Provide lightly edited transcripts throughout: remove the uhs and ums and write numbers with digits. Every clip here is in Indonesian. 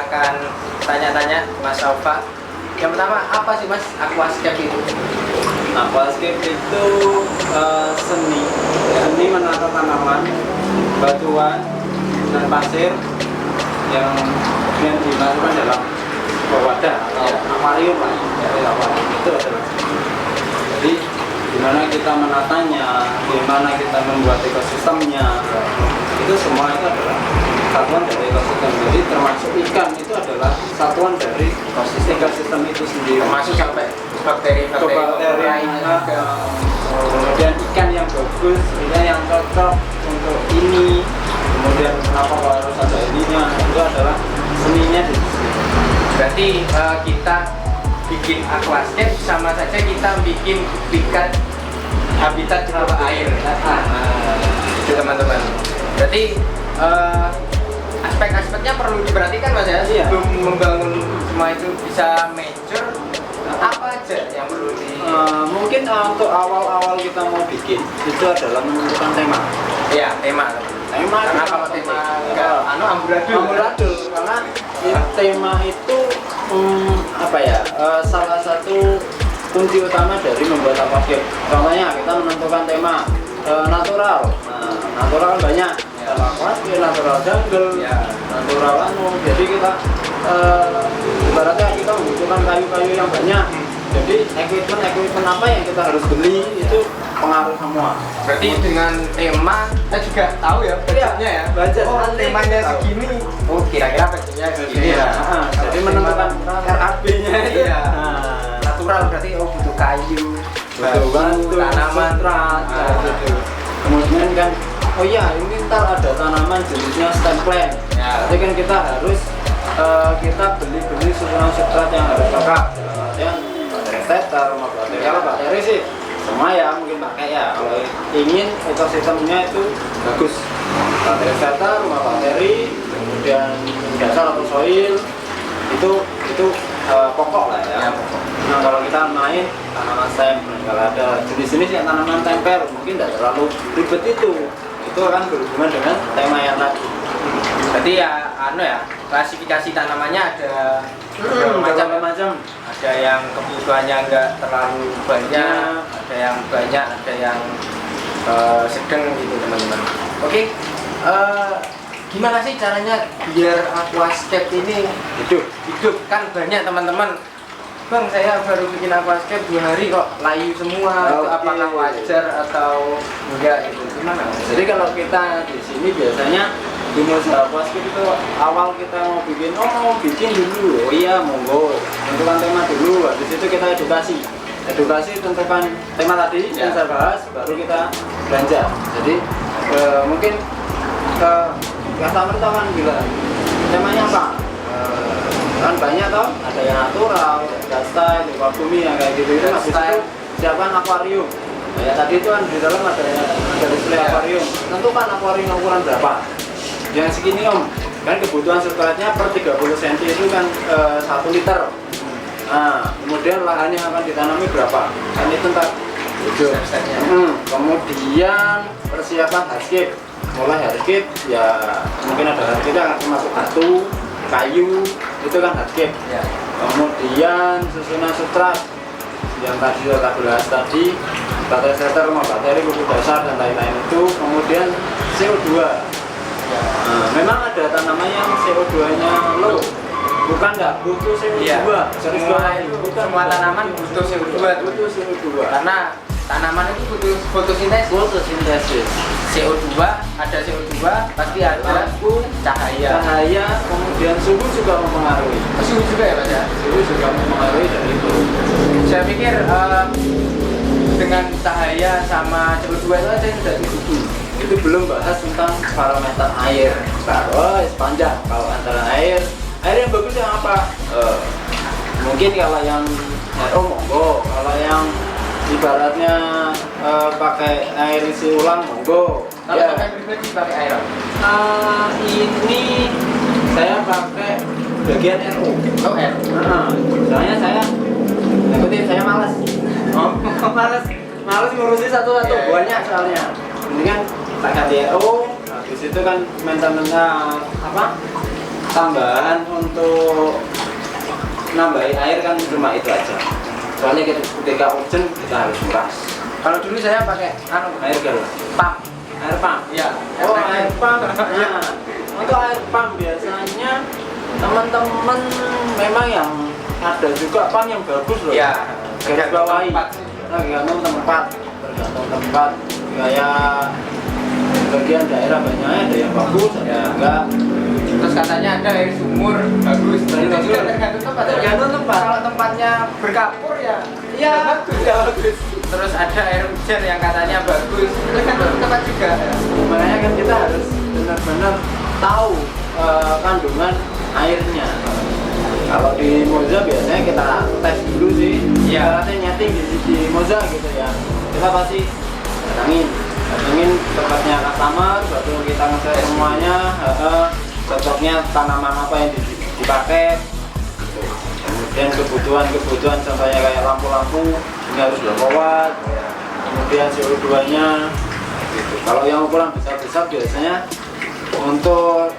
akan tanya-tanya Mas Aufa. Yang pertama, apa sih Mas aquascape itu? Aquascape itu seni menata tanaman, batuan, dan pasir yang kemudian dimasukkan dalam wadah atau akuarium lah. Itu adalah jadi gimana kita menatanya, gimana kita membuat ekosistemnya, itu semua itu adalah satuan dari ekosistem. Jadi termasuk ikan itu adalah satuan dari ekosistem itu sendiri. Termasuk sampai bakteri-bakteri kemudian ikan yang bagus, ikan yang cocok untuk ini, kemudian kenapa harus ada ininya, itu adalah seninya di sini. Berarti kita bikin aquascape sama saja kita bikin habitat di bawah air. Itu teman-teman. Berarti aspek-aspeknya perlu diperhatikan Mas ya. Iya. Sebelum membangun semua itu bisa mature, apa aja yang perlu di mungkin untuk awal-awal kita mau bikin itu adalah menentukan tema. ya tema. Karena kalau tema enggak amburadul karena tema itu salah satu kunci utama dari membuat aquascape. Contohnya kita menentukan tema natural. Nah, natural kan banyak. Aquascape, natural jungle, natural jadi kita ibaratnya kita membutuhkan kayu-kayu yang banyak. Jadi equipment apa yang kita harus beli itu pengaruh semua. Berarti dengan tema kita juga tahu ya budgetnya ya. Budget temanya segini. Oh, kira-kira budgetnya segini ya. Jadi menentukan RAB-nya itu. Iya. Natural berarti butuh kayu, butuh batu, tanaman, gitu. Kemudian kan ini ntar ada tanaman jenisnya stem plant. Ya. Jadi kan kita harus kita beli susunan substrat yang harus cocok. Yang bakteri setter, bakteri kalau bakteri sih semua ya mungkin pakai ya. Kalau ingin ekosistemnya itu bagus, bakteri setter, bakteri, kemudian dasar atau soil itu pokok lah ya. Nah kalau kita main tanaman stem, kalau ada jenis-jenis yang tanaman temper mungkin tidak terlalu ribet itu akan berhubungan dengan tema yang tadi. Berarti klasifikasi tanamannya ada macam-macam. Ada yang kebutuhannya enggak terlalu banyak, ada yang banyak, ada yang sedang gitu teman-teman. Oke, gimana sih caranya biar aquascape ini hidup? Kan banyak teman-teman, Bang saya baru bikin aquascape 2 hari kok layu semua. Itu apakah wajar atau enggak itu gimana? Jadi kalau kita di sini biasanya di Museum Aquascape itu awal kita mau bikin dulu, monggo tentukan tema dulu, habis itu kita edukasi tentukan tema tadi yang saya bahas, baru kita belanja. Jadi mungkin customer tahu kan bilang temanya apa, kan banyak toh, ada yang natural, ada style, bumi yang kayak gitu itu. Habis itu siapkan akuarium. Ya tadi itu kan di dalam ada display akuarium. Tentukan akuarium ukuran berapa. Yang segini om, kan kebutuhan substratnya per 30 cm itu kan 1 liter. Nah, kemudian lahan yang akan ditanami berapa? Kan itu ntar kemudian persiapan hardscape. Mulai hardscape ya mungkin ada hardscape akan termasuk batu, kayu, itu kan hardscape. Kemudian susunan substrat yang tadi kita bahas tadi, bakteri setter, bakteri pupuk dasar dan lain-lain itu. Kemudian CO2. Nah, memang ada tanaman yang CO2-nya low, bukan nggak butuh CO2. Semua tanaman butuh CO2. Karena tanaman itu butuh fotosintesis. CO2 ada CO2 pasti ada cahaya. Kemudian suhu juga mempengaruhi. Suhu juga ya Mas ya? Suhu juga mempengaruhi dari itu. Saya pikir dengan cahaya sama CO2 itu aja sudah cukup. Itu belum bahas tentang parameter air. Panjang. Kalau antara air yang bagus yang apa? Mungkin kalau yang RO monggo, kalau yang ibaratnya pakai air isi ulang monggo. Kalau pakai pribadi pakai air? Ini saya pakai bagian RO. Oh R. Soalnya saya malas. Malas ngurusin satu-satu, banyak soalnya. Ini kan tak ganti RO, habis itu kan maintenance tambahan untuk nambahin air kan cuma itu aja. Soalnya ketika urgent kita harus kuras. Kalau dulu saya pakai Air galon. pump. Air pump. Iya. Oh, air pump. Nah, untuk air pump biasanya teman-teman memang yang ada juga pump yang bagus loh. Iya. Garis bawahi. Tergantung tempat. Kayak bagian daerah banyaknya ada yang bagus, ada yang enggak. Terus katanya ada air sumur bagus. Tergantung tempat. Tergantung tempat. Kalau tempatnya berkapur ya, Iya, bagus. ya bagus. Terus ada air hujan yang katanya bagus. Tergantung tempat juga. Makanya kan kita harus benar-benar tahu kandungan airnya. Kalau di Moza biasanya kita tes dulu sih. Iya. Kita nyeting di Moza gitu ya. Kita pasti datangin tempatnya customer, baru kita ngecek semuanya, cocoknya tanaman apa yang dipakai. Kemudian kebutuhan contohnya kayak lampu-lampu ini harus berapa watt. Kemudian CO2-nya. Gitu. Kalau yang ukuran besar-besar biasanya untuk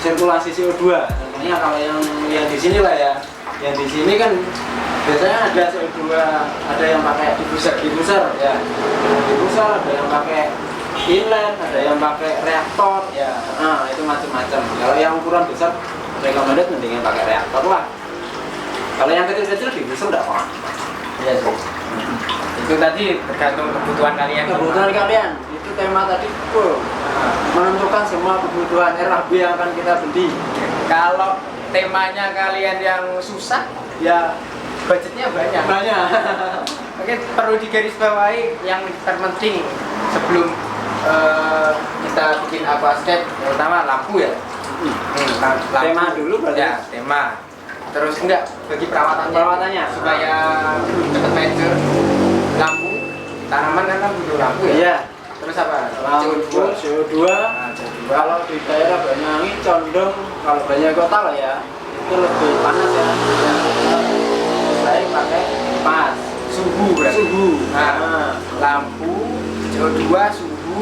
sirkulasi CO2. Contohnya kalau yang di sini lah ya, yang di sini kan biasanya ada CO2, ada yang pakai diffuser ya, diffuser, ada yang pakai inlet, ada yang pakai reaktor ya. Nah itu macam-macam. Kalau yang ukuran besar recommended mendingan pakai reaktor lah. Kalau yang kecil-kecil diffuser enggak apa. Iya sih. Itu tadi tergantung kebutuhan kalian. Kebutuhan kalian itu tema tadi menentukan semua kebutuhan RHB yang akan kita beli. Kalau temanya kalian yang susah, ya budgetnya banyak. Oke, perlu digarisbawahi yang terpenting sebelum kita bikin aquascape, terutama lampu ya. Lampu. Tema dulu berarti. Ya, tema. Terus enggak bagi perawatannya supaya cepat mature. Lampu, tanaman kan butuh lampu ya. Iya. Terus apa? CO2. Kalau di daerah Banyuwangi condong, kalau banyak kota lah ya, itu lebih panas ya. Baik pakai pas Suhu berarti. Nah, Lampu, CO2, suhu,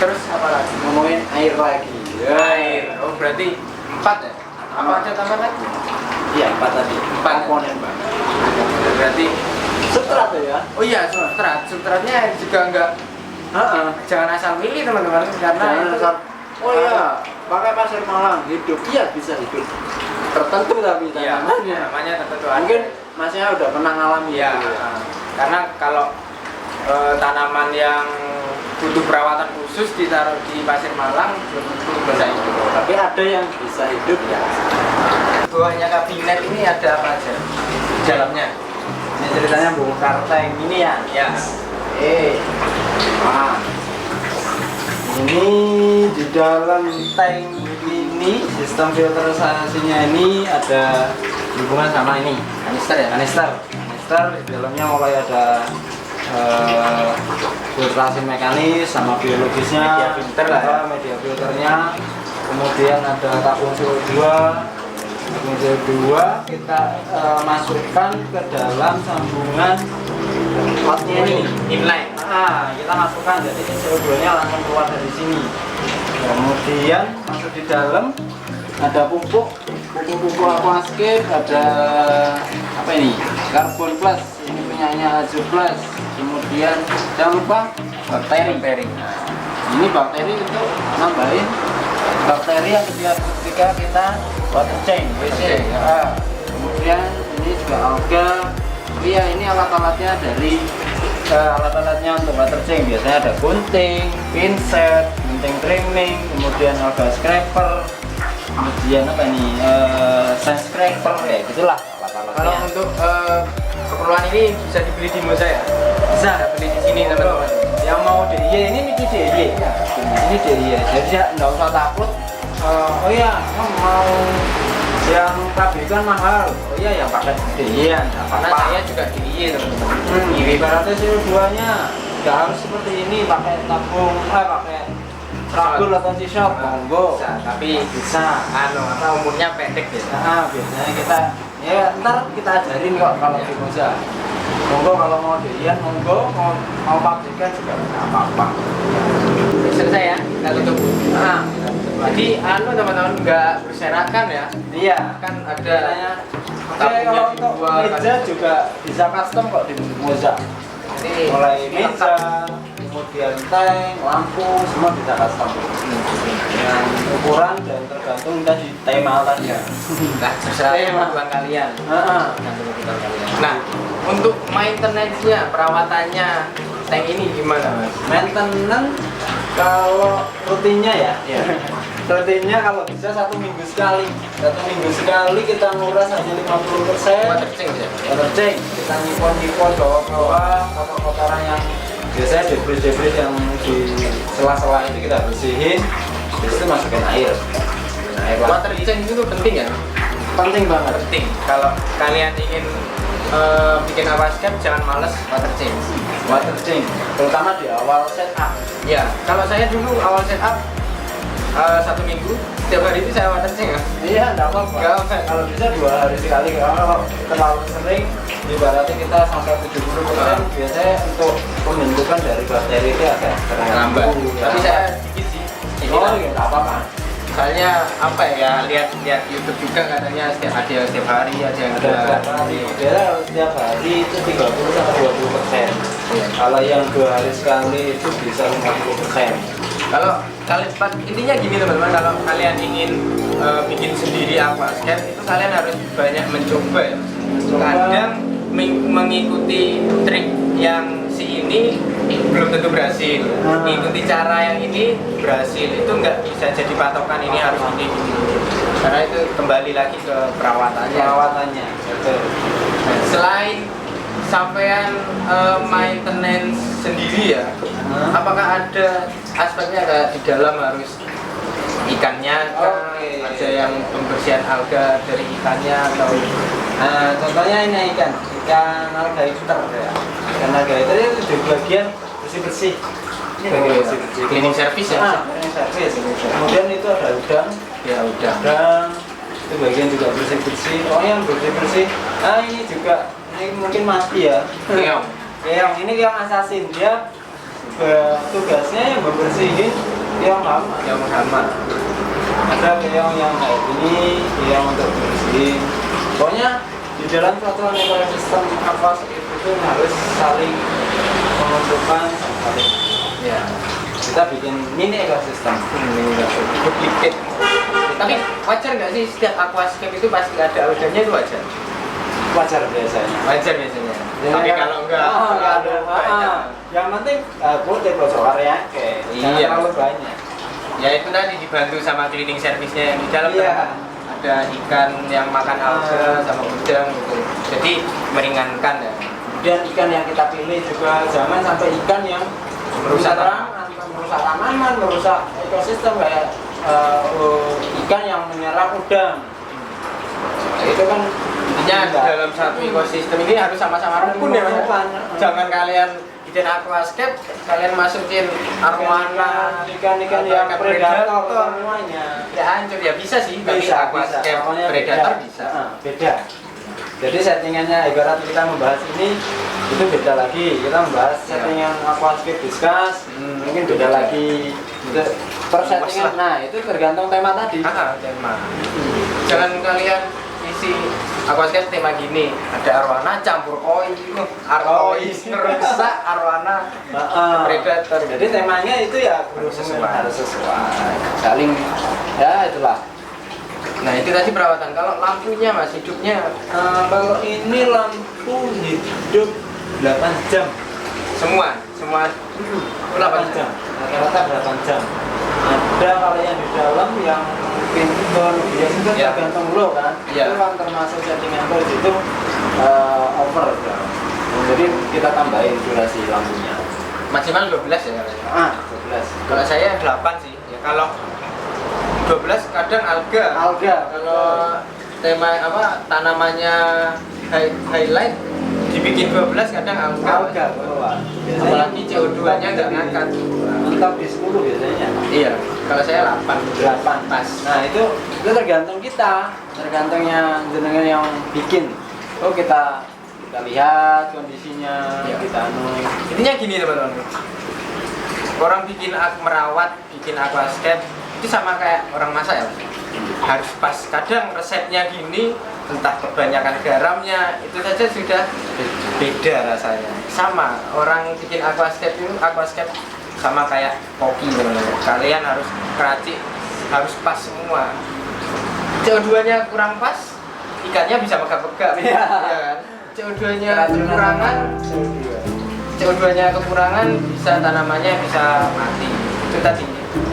terus apa lagi? ngomongin air lagi. Air. Oh berarti 4 ya? Apa aja tambah lagi? Iya, 4 tadi. 4 komponen Bang. Berarti Substrat ya. oh iya, substratnya juga enggak jangan asal milih teman-teman karena itu Oh iya, pakai pasir malang hidup. Iya, bisa hidup. Tertentu tapi iya, tanamannya. namanya tertentu. Mungkin masnya udah pernah ngalami ya, gitu ya. karena kalau tanaman yang butuh perawatan khusus ditaruh di pasir malang belum tentu bisa hidup. Tapi ada yang bisa hidup ya. Bawahnya kabinet ini ada apa aja? Di dalamnya? Ini ceritanya bongkar tank ini ya. Ya. Nah, ini di dalam tank ini sistem filterisasinya ini ada hubungan sama ini Kanister ya? kanister di dalamnya mulai ada filtrasi mekanis sama biologisnya, Media filter lah ya. media filternya, kemudian ada tabung CO2 kita masukkan ke dalam sambungan outnya ini Inline. kita masukkan, jadi CO2 nya langsung keluar dari sini. Kemudian masuk di dalam ada pupuk aquascape, ada apa ini, karbon plus, ini punyanya Azure plus. Kemudian jangan lupa bakteri. Nah, ini bakteri untuk nambahin bakteri yang ketika kita water change WC. Kemudian ini juga alga. Iya, ini alat-alatnya dari alat-alatnya untuk water change biasanya ada gunting, pinset, gunting trimming, kemudian alga scraper, kemudian apa ini sand scraper ya gitulah alat-alatnya. Kalau untuk keperluan ini bisa dibeli di Moza ya? Bisa beli di sini teman-teman. Yang mau DIY ini DIY. Ini DIY. Jadi ya nggak usah takut. Oh iya, mau yang pabrikan mahal. Oh iya, yang pakai DIY Karena saya juga DIY teman-teman. Ibaratnya CO2-nya nggak harus seperti ini pakai tabung, pakai ragul atau t-shirt, monggo. Bisa, tapi Bisa. umurnya pendek ya. Nah, biasanya kita ya ntar kita ajarin kok kalau di Moza. Monggo kalau mau DIY, monggo mau pabrikan juga nggak apa-apa. Selesai ya, kita tutup. Nah, Jadi teman-teman nggak berserakan ya. Iya. Kan ada Biasanya. Oke, tabungnya kalau di untuk luar, meja kan. juga bisa custom kok di Moza. Jadi Mulai meja, kemudian tank, lampu, semua bisa custom. Dengan ukuran dan tergantung tadi tema tadi. Nah, terserah kebutuhan kalian. Heeh. Tergantung kebutuhan kalian. Nah, untuk maintenance-nya, perawatannya tank ini gimana, Mas? Maintenance kalau rutinnya ya. Iya. Rutinnya kalau bisa 1 minggu sekali. 1 minggu sekali kita nguras hanya 50%. Water change ya? Water change. Kita nyipon-nyipon bawah-bawah kotor-kotoran yang biasanya debris-debris yang di sela-sela itu kita bersihin. Habis itu masukin air. Air Water change itu penting ya? penting banget. Penting. Kalau kalian ingin bikin aquascape, jangan males water change. Water change, terutama di awal setup. Ya, kalau saya dulu awal setup 1 minggu, setiap hari itu saya water change ya. Iya, enggak apa-apa. Nggak apa. Kalau bisa 2 hari sekali. Kalau terlalu sering, ibaratnya kita sampai 70%, biasanya untuk pembentukan dari bakteri itu agak Lambat. Tapi saya sedikit sih. oh iya, nggak apa-apa. Soalnya apa ya, lihat YouTube juga katanya ada yang setiap hari, ada yang Ada setiap hari. Biasanya setiap hari itu 30-20%. Iya. Kalau yang 2 hari sekali itu bisa 50%. Kalau kalian intinya gini teman-teman, kalau kalian ingin bikin sendiri aquascape itu kalian harus banyak mencoba ya. Kadang mengikuti trik yang si ini belum tentu berhasil. Mengikuti cara yang ini berhasil, itu nggak bisa jadi patokan ini harus ini. Karena itu kembali lagi ke perawatannya. Perawatannya. Betul. Nah, selain sampean maintenance sendiri ya, apakah ada aspeknya kayak di dalam harus ikannya kah? Oke. Ada yang pembersihan alga dari ikannya atau Nah, contohnya ini ikan algaiter ya. Ikan algaiter itu di bagian bersih-bersih. Ini bagian bersih-bersih. cleaning service ya? Cleaning service. Kemudian itu ada udang, Ya udah. udang itu bagian juga bersih-bersih. Oh yang bersih-bersih. Nah ini juga ini mungkin mati ya. Keong. Keong ini keong assassin, dia tugasnya yang membersihin keong lama. Yang sama. Ada keong yang kayak gini, keong untuk bersihin. Pokoknya di dalam peraturan ekosistem aquascape itu harus saling menguntungkan, saling Ya. kita bikin mini ekosistem. Duplicate. Tapi wajar nggak sih setiap aquascape itu pasti ada alganya, itu wajar? Wajar biasanya. Wajar biasanya. Ya, Tapi ya. kalau enggak, nggak ada. banyak. Yang penting boleh pojok area kayak jangan Iya. terlalu banyak. Ya itu tadi dibantu sama cleaning service-nya yang di dalam. Iya. Kan? Ada ikan yang makan alga sama udang gitu. Jadi meringankan ya. Kemudian ikan yang kita pilih juga jangan sampai ikan yang Merusak merusak tanaman, merusak ekosistem kayak ikan yang menyerang udang. Nah, itu kan Intinya dalam satu ekosistem ini harus sama-sama rukun ya, Mas. Rukun. Jangan kalian bikin aquascape, kalian masukin arwana, ikan-ikan yang predator semuanya. ya hancur ya bisa sih, tapi Bisa, aquascape Pokoknya predator beda. bisa. Beda. Jadi settingannya ibarat kita membahas ini itu beda lagi. Kita membahas settingan aquascape discuss, mungkin beda lagi. Itu per settingan. Nah, itu tergantung tema tadi. Tema. Jangan kalian isi aquascape tema gini, ada arwana campur koi, arkois ngerusak arwana predator. Jadi temanya itu ya harus sesuai. Saling ya itulah. Nah itu tadi perawatan. Kalau lampunya Mas, hidupnya Kalau ini lampu hidup 8 jam. semua 8 jam. Rata-rata 8 jam. Ada kalau yang di dalam yang pintu biasanya Ya. tergantung lo kan. Ya. Itu kan termasuk settingan lo itu over ya. Jadi kita tambahin durasi lampunya. maksimal 12 ya kalian. 12. Kalau saya 8 sih. Ya kalau 12 kadang alga. Kalau tema apa tanamannya highlight dibikin 12 kadang alga. Apalagi CO2-nya nggak ngangkat. Mentok di 10 biasanya. Iya. Kalau saya 8 pas. Nah itu tergantung kita, tergantungnya jenengan yang bikin. Oh kita lihat kondisinya, Iya. kita Intinya gini teman-teman. Orang bikin merawat, bikin aquascape, itu sama kayak orang masak ya, harus pas. Kadang resepnya gini, entah kebanyakan garamnya, itu saja sudah beda rasanya. Sama orang bikin aquascape itu, aquascape sama kayak koki teman-teman. Kalian harus keracik, harus pas semua. CO2-nya kurang pas, ikannya bisa megap-megap, ya kan? CO2-nya kekurangan, CO2-nya kekurangan, bisa tanamannya bisa mati. Itu tadi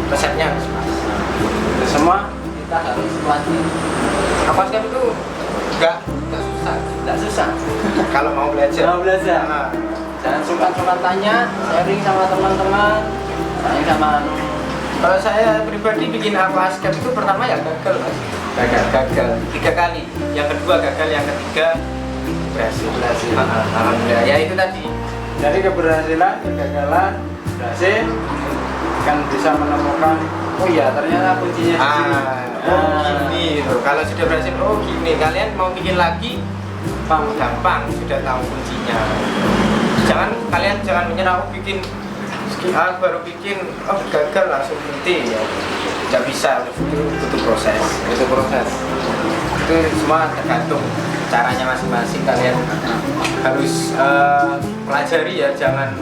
resepnya harus pas. Itu semua kita harus latih. Aquascape itu nggak susah kalau mau belajar. Mau belajar. Nah, Jangan sungkan-sungkan tanya, sharing sama teman-teman, sharing sama kalau saya pribadi bikin aquascape itu pertama ya gagal, Mas. Gagal 3 kali. Yang kedua gagal, yang ketiga berhasil. Alhamdulillah. Ya itu tadi. Dari keberhasilan, kegagalan, berhasil kan bisa menemukan oh iya ternyata kuncinya di sini. Gini itu. Kalau sudah berhasil, oh gini. Kalian mau bikin lagi, gampang sudah tahu kuncinya. Kalian jangan menyerah, oh bikin baru bikin, oh gagal langsung berhenti ya. Tidak bisa, itu butuh proses. Itu semua tergantung caranya masing-masing. Kalian harus pelajari ya, jangan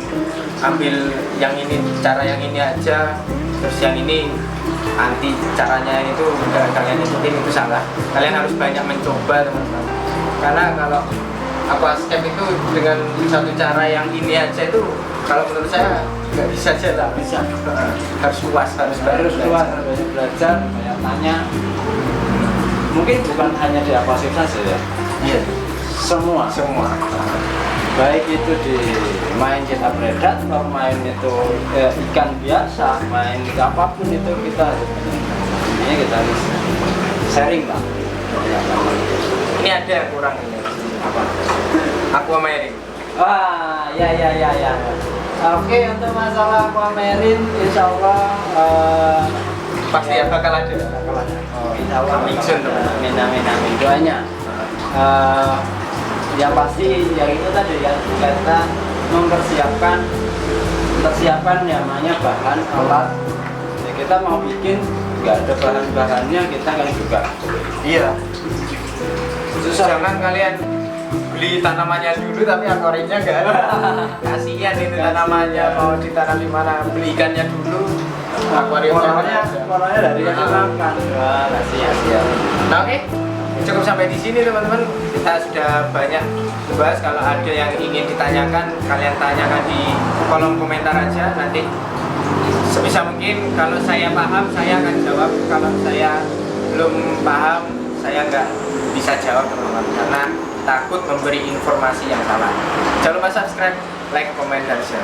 ambil yang ini, cara yang ini aja, terus yang ini anti caranya itu enggak kalian ikutin, itu salah. Kalian harus banyak mencoba teman-teman. Karena kalau aquascape itu dengan satu cara yang ini aja itu, kalau menurut saya nggak bisa jalan. Bisa. Harus luas, harus banyak belajar, banyak tanya. Mungkin bukan hanya di aquascape saja ya. Iya. Semua. Baik itu di main kita predator, main itu ikan biasa, main itu apapun itu kita ini kita harus sharing lah. Ini ada yang kurang ini. Apa? Aquamarine. Wah, ya. Oke, untuk masalah aquamarine, insya Allah Pasti ya bakal ada. Oh, insya Allah. Amin. Doanya. Yang pasti yang itu tadi ya, kita mempersiapkan namanya bahan alat. Ya, kita mau bikin nggak ada bahan-bahannya, kita kan juga. Iya. Jangan kalian beli tanamannya dulu tapi akuariumnya nggak ada. Kasihan itu tanamannya, mau ditanam di mana, beli ikannya dulu, akuariumnya Warnanya dari yang makan. Wah, kasihan. Nah, oke. Cukup sampai di sini teman-teman. Kita sudah banyak bahas. Kalau ada yang ingin ditanyakan, kalian tanyakan di kolom komentar aja. Nanti sebisa mungkin kalau saya paham, saya akan jawab. Kalau saya belum paham, saya nggak bisa jawab teman-teman, karena takut memberi informasi yang salah. Jangan lupa subscribe, like, comment, dan share.